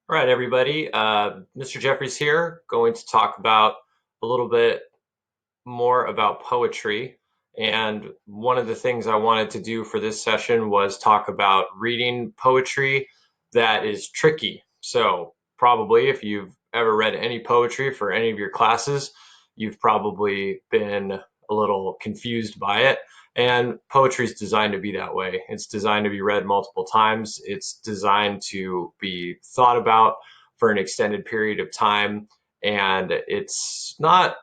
All right, everybody. Mr. Jeffries here, going to talk about a little bit more about poetry. And one of the things I wanted to do for this session was talk about reading poetry that is tricky. So, probably if you've ever read any poetry for any of your classes, you've probably been a little confused by it. And poetry is designed to be that way. It's designed to be read multiple times. It's designed to be thought about for an extended period of time. And it's not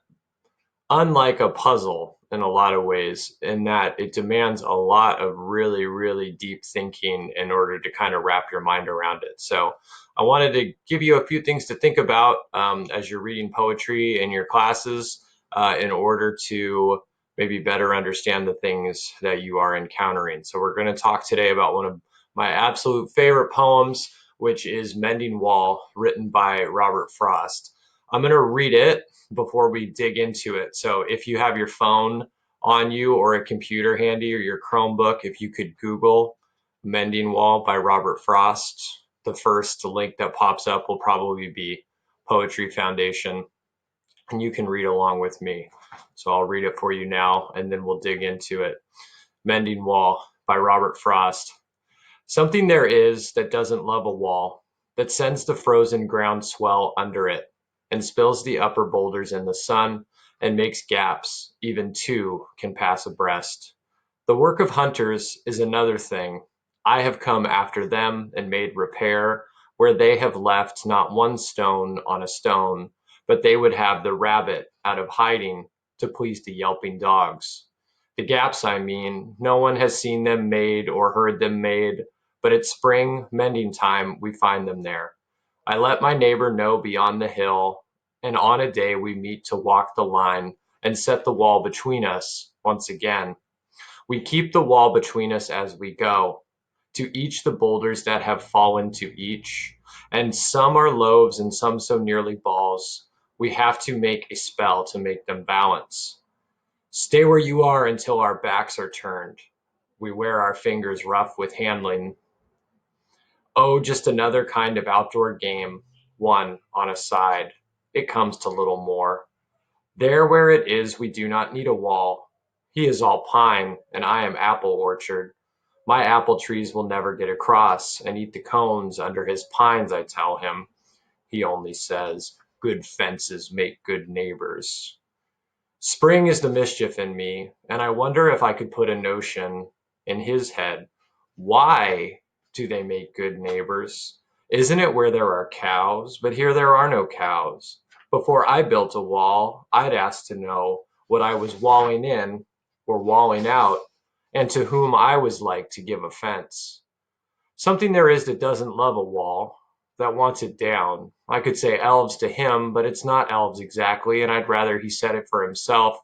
unlike a puzzle in a lot of ways, in that it demands a lot of really, really deep thinking in order to kind of wrap your mind around it. So, I wanted to give you a few things to think about as you're reading poetry in your classes in order to maybe better understand the things that you are encountering. So, we're going to talk today about one of my absolute favorite poems, which is Mending Wall, written by Robert Frost. I'm going to read it before we dig into it. So if you have your phone on you or a computer handy or your Chromebook, if you could Google Mending Wall by Robert Frost, the first link that pops up will probably be Poetry Foundation, and you can read along with me. So I'll read it for you now, and then we'll dig into it. Mending Wall by Robert Frost. Something there is that doesn't love a wall, that sends the frozen ground swell under it, and spills the upper boulders in the sun, and makes gaps even two can pass abreast. The work of hunters is another thing. I have come after them and made repair, where they have left not one stone on a stone, but they would have the rabbit out of hiding to please the yelping dogs. The gaps, I mean, no one has seen them made or heard them made, but at spring mending time we find them there. I let my neighbor know beyond the hill, and on a day we meet to walk the line and set the wall between us once again. We keep the wall between us as we go, to each the boulders that have fallen to each, and some are loaves and some so nearly balls. We have to make a spell to make them balance. Stay where you are until our backs are turned. We wear our fingers rough with handling. Oh, just another kind of outdoor game, one on a side. It comes to little more. There where it is we do not need a wall. He is all pine, and I am apple orchard. My apple trees will never get across and eat the cones under his pines, I tell him. He only says, good fences make good neighbors. Spring is the mischief in me, and I wonder if I could put a notion in his head. Why do they make good neighbors? Isn't it where there are cows? But here there are no cows. Before I built a wall, I'd ask to know what I was walling in or walling out, and to whom I was like to give offense. Something there is that doesn't love a wall, that wants it down. I could say elves to him, but it's not elves exactly, and I'd rather he said it for himself.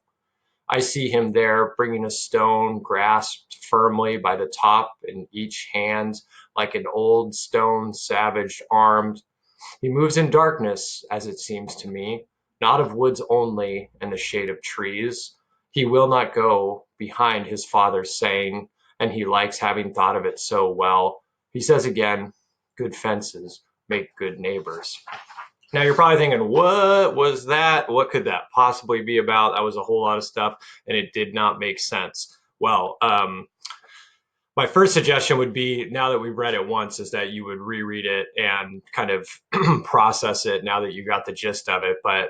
I see him there, bringing a stone grasped firmly by the top in each hand, like an old stone savage armed. He moves in darkness, as it seems to me, not of woods only and the shade of trees. He will not go behind his father's saying, and he likes having thought of it so well. He says again, good fences make good neighbors. Now you're probably thinking, what was that? What could that possibly be about? That was a whole lot of stuff, and it did not make sense. Well, my first suggestion would be, now that we've read it once, is that you would reread it and kind of process it now that you got the gist of it. But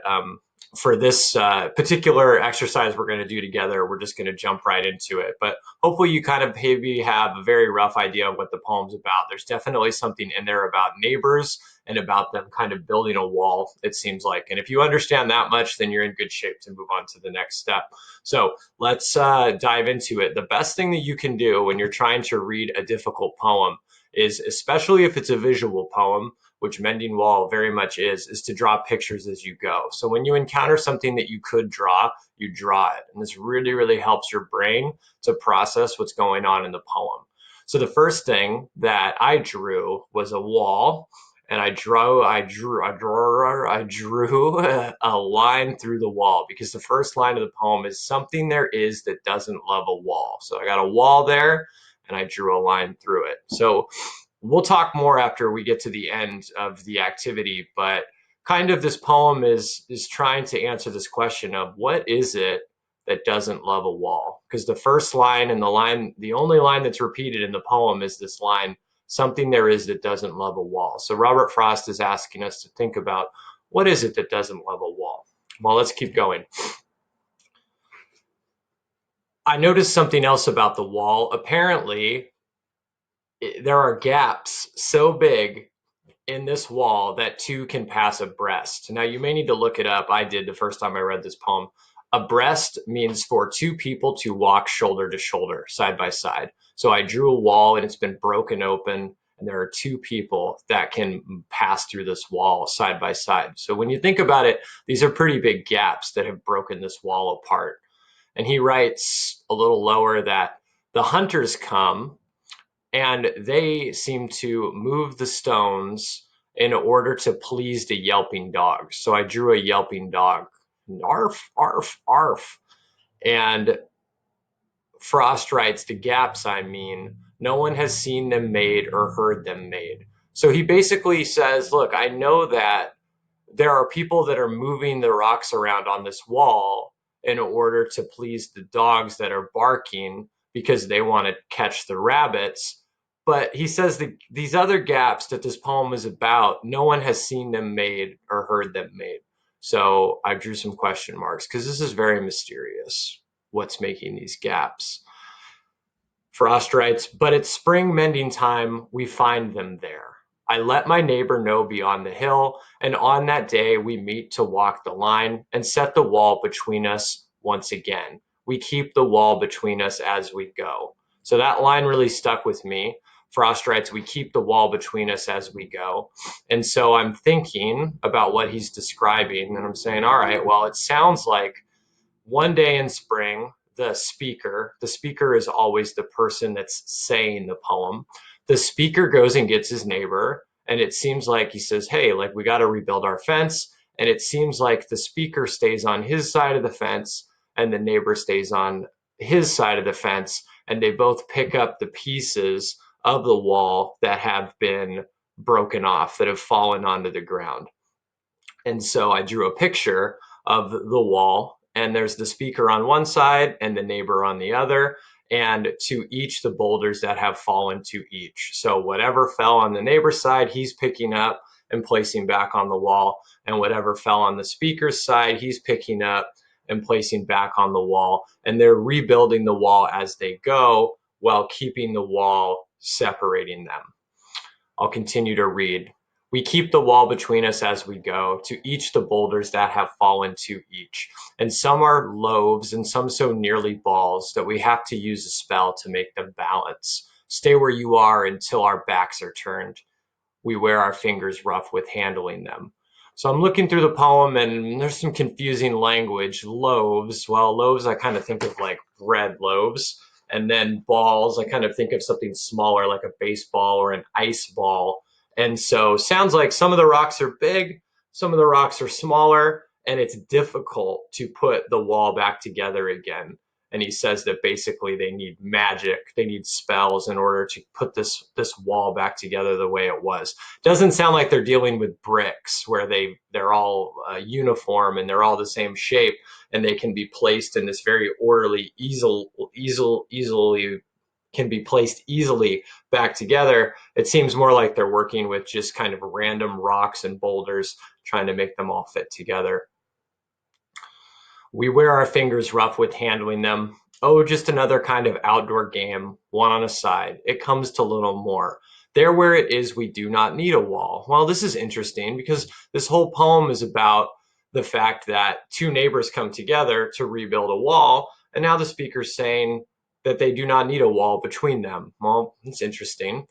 for this particular exercise we're going to do together, we're just going to jump right into it. But hopefully you kind of maybe have a very rough idea of what the poem's about. There's definitely something in there about neighbors and about them kind of building a wall, it seems like. And if you understand that much, then you're in good shape to move on to the next step. So let's dive into it. The best thing that you can do when you're trying to read a difficult poem is, especially if it's a visual poem, which Mending Wall very much is to draw pictures as you go. So when you encounter something that you could draw, you draw it. And this really, really helps your brain to process what's going on in the poem. So the first thing that I drew was a wall, and I drew a line through the wall, because the first line of the poem is something there is that doesn't love a wall. So I got a wall there, and I drew a line through it. So we'll talk more after we get to the end of the activity, but kind of this poem is trying to answer this question of what is it that doesn't love a wall? Because the first line and the only line that's repeated in the poem is this line, something there is that doesn't love a wall. So Robert Frost is asking us to think about what is it that doesn't love a wall? Well, let's keep going. I noticed something else about the wall. Apparently, there are gaps so big in this wall that two can pass abreast. Now, you may need to look it up. I did the first time I read this poem. Abreast means for two people to walk shoulder to shoulder, side by side. So I drew a wall and it's been broken open, and there are two people that can pass through this wall side by side. So when you think about it, these are pretty big gaps that have broken this wall apart. And he writes a little lower that the hunters come and they seem to move the stones in order to please the yelping dogs. So I drew a yelping dog, arf, arf, arf. And Frost writes, the gaps, I mean, no one has seen them made or heard them made. So he basically says, look, I know that there are people that are moving the rocks around on this wall in order to please the dogs that are barking because they want to catch the rabbits. But he says that these other gaps that this poem is about, no one has seen them made or heard them made. So I drew some question marks because this is very mysterious. What's making these gaps? Frost writes, but it's spring mending time, we find them there. I let my neighbor know beyond the hill, and on that day we meet to walk the line and set the wall between us once again. We keep the wall between us as we go. So that line really stuck with me. Frost writes, we keep the wall between us as we go. And so I'm thinking about what he's describing, and I'm saying, all right, well, it sounds like one day in spring, the speaker is always the person that's saying the poem. The speaker goes and gets his neighbor, and it seems like he says, hey, like we got to rebuild our fence. And it seems like the speaker stays on his side of the fence and the neighbor stays on his side of the fence. And they both pick up the pieces of the wall that have been broken off, that have fallen onto the ground. And so I drew a picture of the wall, and there's the speaker on one side and the neighbor on the other, and to each the boulders that have fallen to each. So whatever fell on the neighbor's side, he's picking up and placing back on the wall, and whatever fell on the speaker's side, he's picking up and placing back on the wall. And they're rebuilding the wall as they go while keeping the wall separating them. I'll continue to read. We keep the wall between us as we go, to each the boulders that have fallen to each. And some are loaves, and some so nearly balls that we have to use a spell to make them balance. Stay where you are until our backs are turned. We wear our fingers rough with handling them. So I'm looking through the poem and there's some confusing language. Loaves, well, loaves I kind of think of like bread loaves. And then balls, I kind of think of something smaller like a baseball or an ice ball. And so sounds like some of the rocks are big, some of the rocks are smaller, and it's difficult to put the wall back together again. And he says that basically they need magic, they need spells in order to put this wall back together the way it was. Doesn't sound like they're dealing with bricks where they're all uniform and they're all the same shape and they can be placed in this very orderly, easily can be placed easily back together. It seems more like they're working with just kind of random rocks and boulders, trying to make them all fit together. We wear our fingers rough with handling them. Oh, just another kind of outdoor game, one on a side. It comes to little more. There where it is, we do not need a wall. Well, this is interesting because this whole poem is about the fact that two neighbors come together to rebuild a wall, and now the speaker's saying that they do not need a wall between them. Well, it's interesting.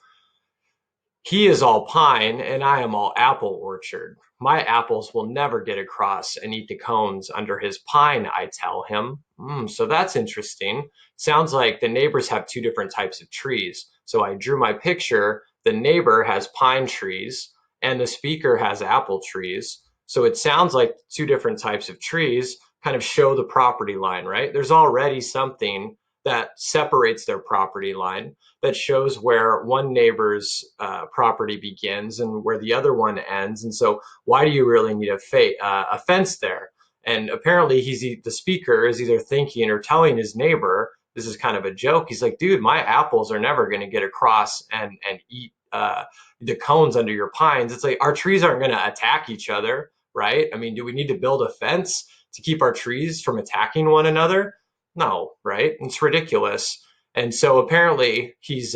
He is all pine, and I am all apple orchard. My apples will never get across and eat the cones under his pine, I tell him. So that's interesting. Sounds like the neighbors have two different types of trees. So I drew my picture. The neighbor has pine trees, and the speaker has apple trees. So it sounds like two different types of trees kind of show the property line, right? There's already something that separates their property line, that shows where one neighbor's property begins and where the other one ends. And so, why do you really need a fence there? And apparently, the speaker is either thinking or telling his neighbor, this is kind of a joke. He's like, dude, my apples are never going to get across and eat the cones under your pines. It's like our trees aren't going to attack each other, right? I mean, do we need to build a fence to keep our trees from attacking one another? No, right? It's ridiculous. And so apparently he's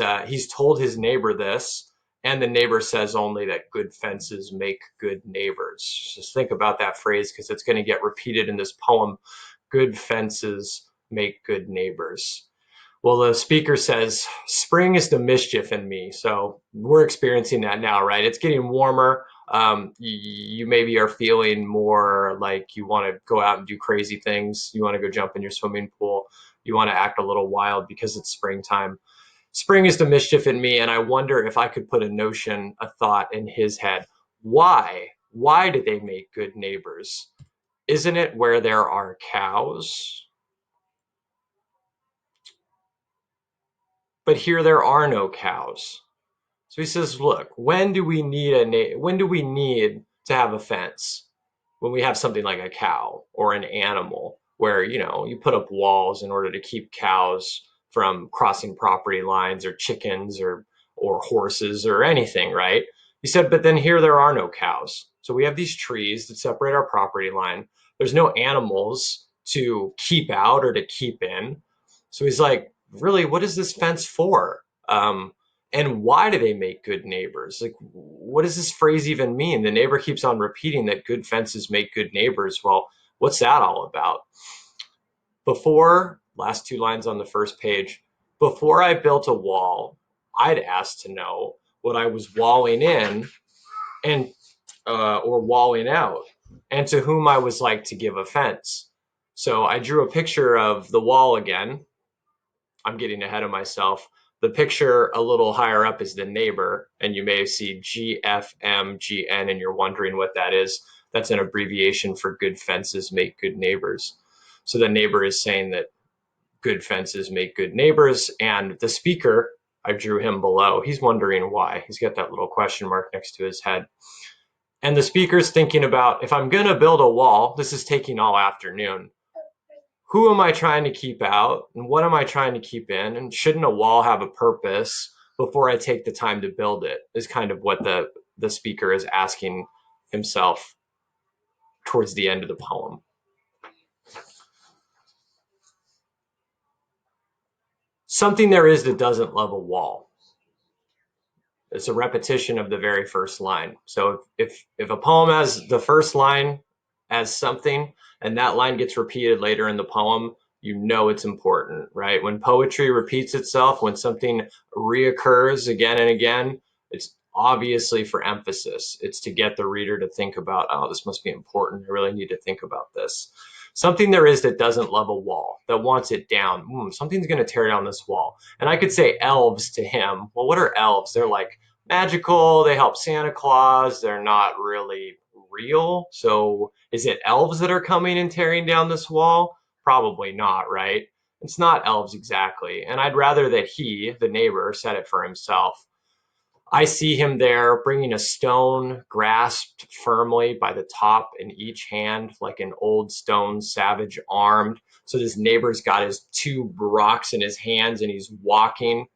told his neighbor this, and the neighbor says only that good fences make good neighbors. Just think about that phrase because it's going to get repeated in this poem. Good fences make good neighbors. Well, the speaker says, spring is the mischief in me. So we're experiencing that now, right? It's getting warmer. You maybe are feeling more like you want to go out and do crazy things. You want to go jump in your swimming pool. You want to act a little wild because it's springtime. Spring is the mischief in me. And I wonder if I could put a thought in his head. Why? Why do they make good neighbors? Isn't it where there are cows? But here there are no cows. So he says, look, when do we need to have a fence? When we have something like a cow or an animal where, you put up walls in order to keep cows from crossing property lines, or chickens or horses or anything, right? He said, but then here there are no cows. So we have these trees that separate our property line. There's no animals to keep out or to keep in. So he's like, really, what is this fence for? And why do they make good neighbors? Like, what does this phrase even mean? The neighbor keeps on repeating that good fences make good neighbors. Well, what's that all about? Last two lines on the first page, before I built a wall, I'd ask to know what I was walling in and or walling out, and to whom I was like to give offense. So I drew a picture of the wall again. I'm getting ahead of myself. The picture a little higher up is the neighbor, and you may see GFMGN, and you're wondering what that is. That's an abbreviation for good fences make good neighbors. So the neighbor is saying that good fences make good neighbors, and the speaker, I drew him below. He's wondering why. He's got that little question mark next to his head. And the speaker's thinking about, if I'm going to build a wall, this is taking all afternoon. Who am I trying to keep out, and what am I trying to keep in, and shouldn't a wall have a purpose before I take the time to build it, is kind of what the speaker is asking himself towards the end of the poem. Something there is that doesn't love a wall. It's a repetition of the very first line. So if a poem has the first line as something, and that line gets repeated later in the poem, you know it's important, right? When poetry repeats itself, when something reoccurs again and again, it's obviously for emphasis. It's to get the reader to think about, oh, this must be important. I really need to think about this. Something there is that doesn't love a wall, that wants it down. Something's going to tear down this wall. And I could say elves to him. Well, what are elves? They're like magical. They help Santa Claus. They're not really real. So is it elves that are coming and tearing down this wall? Probably not, right? It's not elves exactly. And I'd rather that he, the neighbor, said it for himself. I see him there bringing a stone grasped firmly by the top in each hand, like an old stone savage armed. So this neighbor's got his two rocks in his hands and he's walking.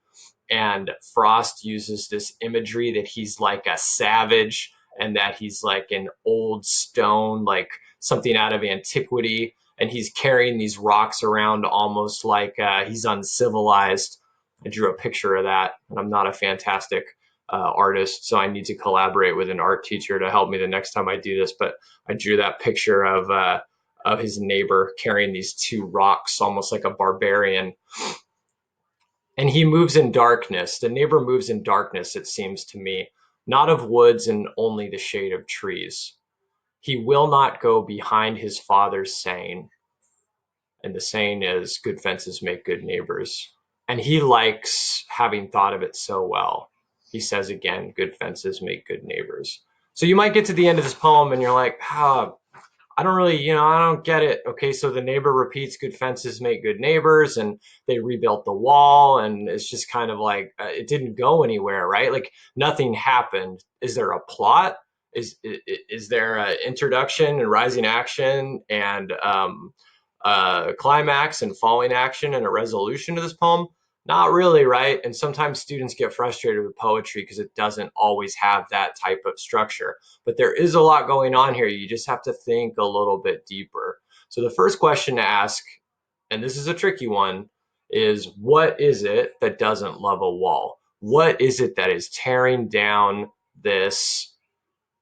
And Frost uses this imagery that he's like a savage and that he's like an old stone, like something out of antiquity. And he's carrying these rocks around almost like he's uncivilized. I drew a picture of that, and I'm not a fantastic artist, so I need to collaborate with an art teacher to help me the next time I do this. But I drew that picture of his neighbor carrying these two rocks, almost like a barbarian. And he moves in darkness. The neighbor moves in darkness, it seems to me, not of woods and only the shade of trees. He will not go behind his father's saying. And the saying is, good fences make good neighbors. And he likes having thought of it so well. He says again, good fences make good neighbors. So you might get to the end of this poem and you're like, I don't really, I don't get it. Okay, so the neighbor repeats good fences make good neighbors, and they rebuilt the wall, and it's just kind of like it didn't go anywhere, right? Like nothing happened. Is there a plot? Is there an introduction and rising action and climax and falling action and a resolution to this poem? Not really, right? And sometimes students get frustrated with poetry because it doesn't always have that type of structure. But there is a lot going on here. You just have to think a little bit deeper. So the first question to ask, and this is a tricky one, is what is it that doesn't love a wall? What is it that is tearing down this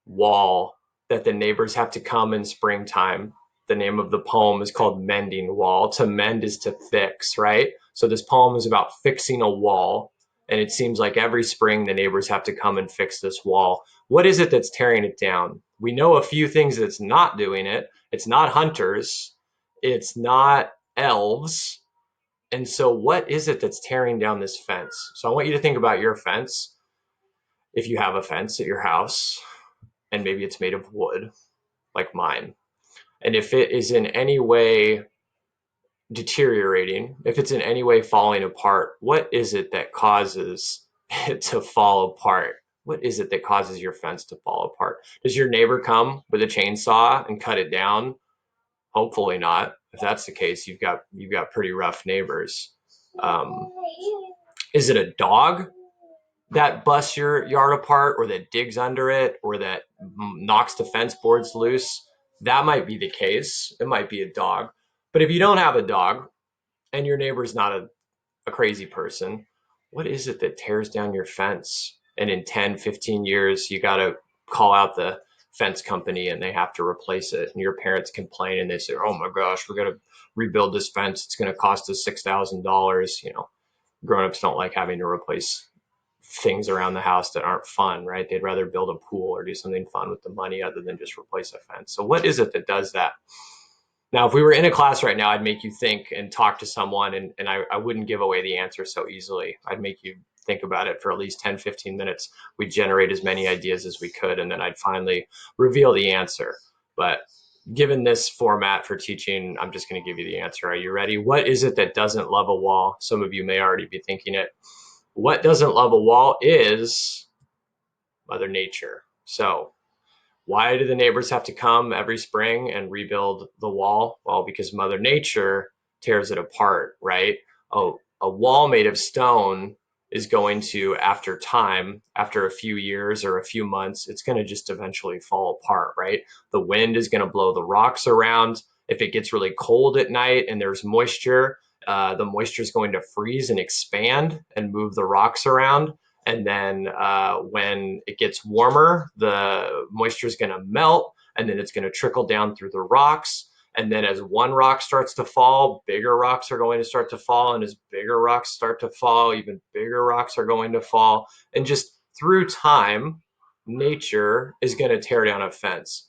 wall that the neighbors have to come in springtime? The name of the poem is called Mending Wall. To mend is to fix, right? So this poem is about fixing a wall. And it seems like every spring the neighbors have to come and fix this wall. What is it that's tearing it down? We know a few things that's not doing it. It's not hunters, it's not elves. And so, what is it that's tearing down this fence? So, I want you to think about your fence. If you have a fence at your house, and maybe it's made of wood, like mine. And if it is in any way deteriorating, if it's in any way falling apart, what is it that causes it to fall apart? What is it that causes your fence to fall apart? Does your neighbor come with a chainsaw and cut it down? Hopefully not. If that's the case, you've got pretty rough neighbors. Um, is it a dog that busts your yard apart, or that digs under it, or that knocks the fence boards loose? That might be the case. It might be a dog. But if you don't have a dog and your neighbor's not a crazy person, what is it that tears down your fence? And in 10, 15 years, you got to call out the fence company and they have to replace it. And your parents complain and they say, oh my gosh, we're going to rebuild this fence. It's going to cost us $6,000. Grown-ups don't like having to replace things around the house that aren't fun, right? They'd rather build a pool or do something fun with the money other than just replace a fence. So what is it that does that? Now, if we were in a class right now, I'd make you think and talk to someone, and I wouldn't give away the answer so easily. I'd make you think about it for at least 10, 15 minutes. We'd generate as many ideas as we could, and then I'd finally reveal the answer. But given this format for teaching, I'm just going to give you the answer. Are you ready? What is it that doesn't love a wall? Some of you may already be thinking it. What doesn't love a wall is Mother Nature. So why do the neighbors have to come every spring and rebuild the wall? Well, because Mother Nature tears it apart, right? Oh, a wall made of stone is going to, after time, after a few years or a few months, it's going to just eventually fall apart, right? The wind is going to blow the rocks around. If it gets really cold at night and there's moisture, the moisture is going to freeze and expand and move the rocks around. And then when it gets warmer, the moisture is going to melt, and then it's going to trickle down through the rocks. And then as one rock starts to fall, bigger rocks are going to start to fall. And as bigger rocks start to fall, even bigger rocks are going to fall. And just through time, nature is going to tear down a fence.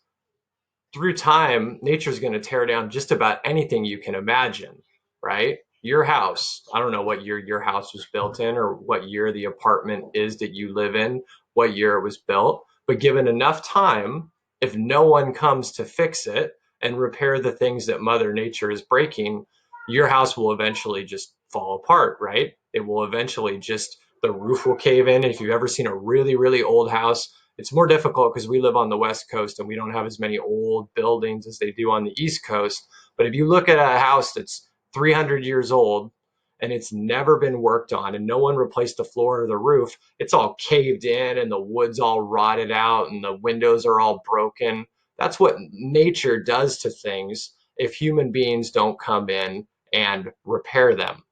Through time, nature is going to tear down just about anything you can imagine, right? Your house, I don't know what year your house was built in or what year the apartment is that you live in, what year it was built, but given enough time, if no one comes to fix it and repair the things that Mother Nature is breaking, your house will eventually just fall apart, right? It will eventually just, the roof will cave in. If you've ever seen a really, really old house, it's more difficult because we live on the West Coast and we don't have as many old buildings as they do on the East Coast. But if you look at a house that's 300 years old and it's never been worked on and no one replaced the floor or the roof, it's all caved in and the wood's all rotted out and the windows are all broken. That's what nature does to things if human beings don't come in and repair them.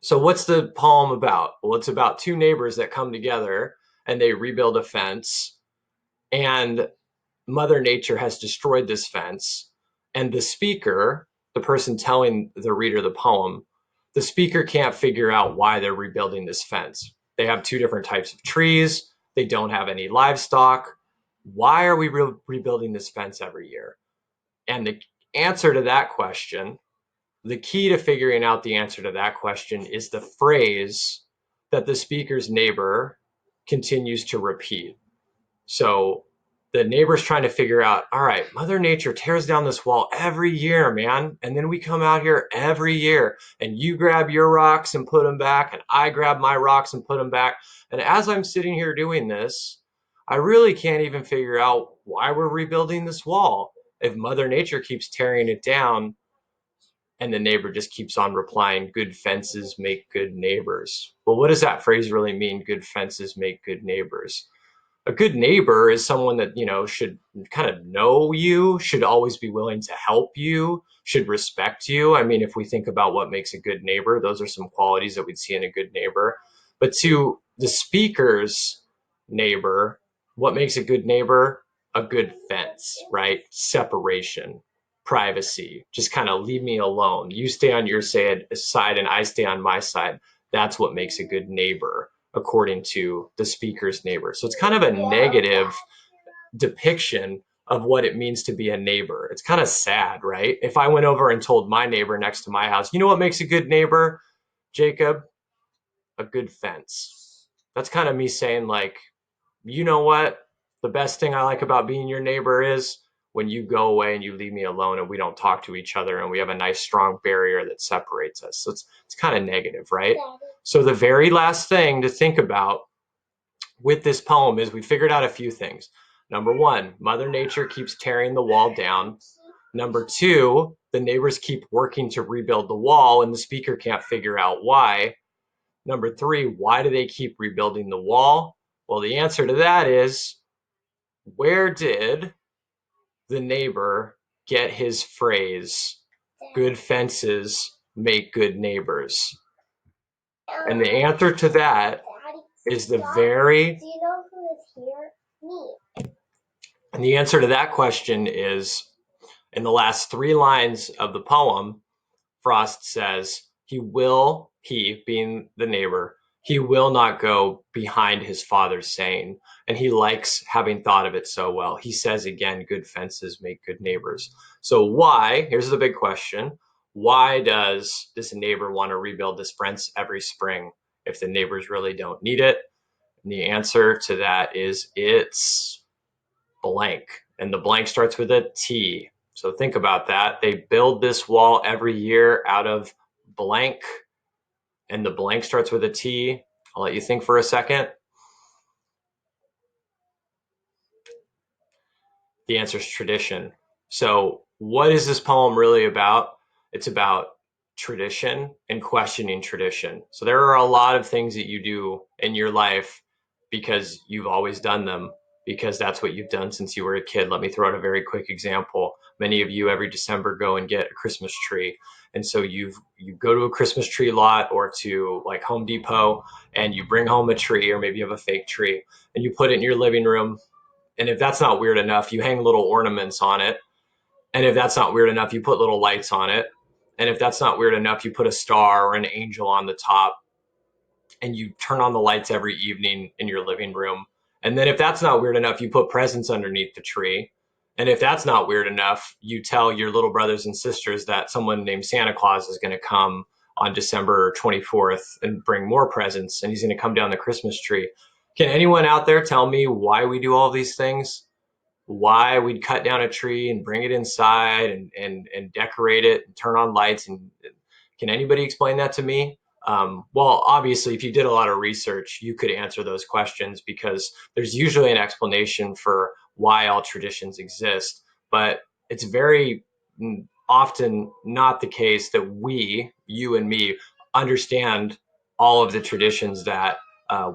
So what's the poem about? Well, it's about two neighbors that come together and they rebuild a fence, and Mother Nature has destroyed this fence. And the speaker, the person telling the reader the poem, the speaker can't figure out why they're rebuilding this fence. They have two different types of trees. They don't have any livestock. Why are we rebuilding this fence every year? And the answer to that question, the key to figuring out the answer to that question is the phrase that the speaker's neighbor continues to repeat. So the neighbor's trying to figure out, all right, Mother Nature tears down this wall every year, man. And then we come out here every year and you grab your rocks and put them back, and I grab my rocks and put them back. And as I'm sitting here doing this, I really can't even figure out why we're rebuilding this wall. If Mother Nature keeps tearing it down, and the neighbor just keeps on replying, good fences make good neighbors. Well, what does that phrase really mean? Good fences make good neighbors. A good neighbor is someone that, should kind of know you, should always be willing to help you, should respect you. I mean, if we think about what makes a good neighbor, those are some qualities that we'd see in a good neighbor. But to the speaker's neighbor, what makes a good neighbor? A good fence, right? Separation, privacy, just kind of leave me alone. You stay on your side and I stay on my side. That's what makes a good neighbor, according to the speaker's neighbor. So it's kind of a negative depiction of what it means to be a neighbor. It's kind of sad, right? If I went over and told my neighbor next to my house, you know what makes a good neighbor, Jacob? A good fence. That's kind of me saying, like, you know what? The best thing I like about being your neighbor is when you go away and you leave me alone and we don't talk to each other and we have a nice strong barrier that separates us. So it's kind of negative, right? So the very last thing to think about with this poem is we figured out a few things. Number one, Mother Nature keeps tearing the wall down. Number two, the neighbors keep working to rebuild the wall and the speaker can't figure out why. Number three, why do they keep rebuilding the wall? Well, the answer to that is, where did the neighbor get his phrase, good fences make good neighbors? And the answer to that is the very, and the answer to that question is in the last three lines of the poem. Frost says, he being the neighbor, he will not go behind his father's saying. And he likes having thought of it so well. He says again, good fences make good neighbors. So why, here's the big question, why does this neighbor want to rebuild this fence every spring if the neighbors really don't need it? And the answer to that is it's blank. And the blank starts with a T. So think about that. They build this wall every year out of blank, and the blank starts with a T. I'll let you think for a second. The answer is tradition. So what is this poem really about? It's about tradition and questioning tradition. So there are a lot of things that you do in your life because you've always done them, because that's what you've done since you were a kid. Let me throw out a very quick example. Many of you every December go and get a Christmas tree. And so you go to a Christmas tree lot or to like Home Depot and you bring home a tree, or maybe you have a fake tree, and you put it in your living room. And if that's not weird enough, you hang little ornaments on it. And if that's not weird enough, you put little lights on it. And if that's not weird enough, you put a star or an angel on the top, and you turn on the lights every evening in your living room. And then if that's not weird enough, you put presents underneath the tree. And if that's not weird enough, you tell your little brothers and sisters that someone named Santa Claus is going to come on December 24th and bring more presents, and he's going to come down the Christmas tree. Can anyone out there tell me why we do all these things? Why we'd cut down a tree and bring it inside and decorate it and turn on lights? And can anybody explain that to me? Well, obviously, if you did a lot of research, you could answer those questions because there's usually an explanation for why all traditions exist. But it's very often not the case that we, you and me, understand all of the traditions that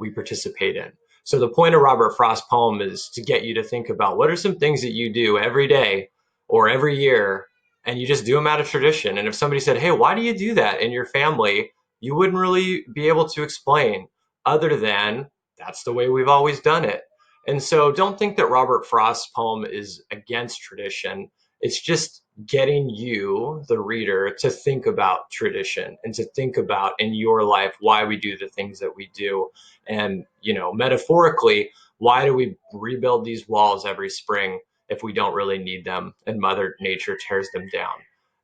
we participate in. So the point of Robert Frost's poem is to get you to think about what are some things that you do every day or every year, and you just do them out of tradition. And if somebody said, hey, why do you do that in your family? You wouldn't really be able to explain other than that's the way we've always done it. And so don't think that Robert Frost's poem is against tradition. It's just getting you, the reader, to think about tradition and to think about in your life why we do the things that we do. And, metaphorically, why do we rebuild these walls every spring if we don't really need them and Mother Nature tears them down?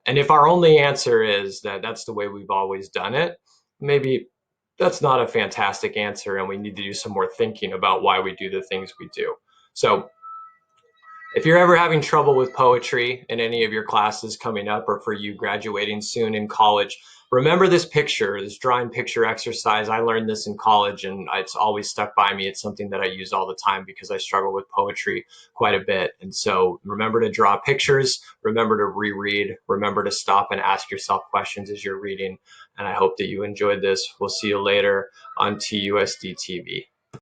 And if our only answer is that that's the way we've always done it, maybe that's not a fantastic answer and we need to do some more thinking about why we do the things we do. So If you're ever having trouble with poetry in any of your classes coming up, or for you graduating soon in college, remember this picture, this drawing picture exercise. I learned this in college and it's always stuck by me. It's something that I use all the time because I struggle with poetry quite a bit. And so remember to draw pictures, remember to reread, remember to stop and ask yourself questions as you're reading. And I hope that you enjoyed this. We'll see you later on TUSD TV.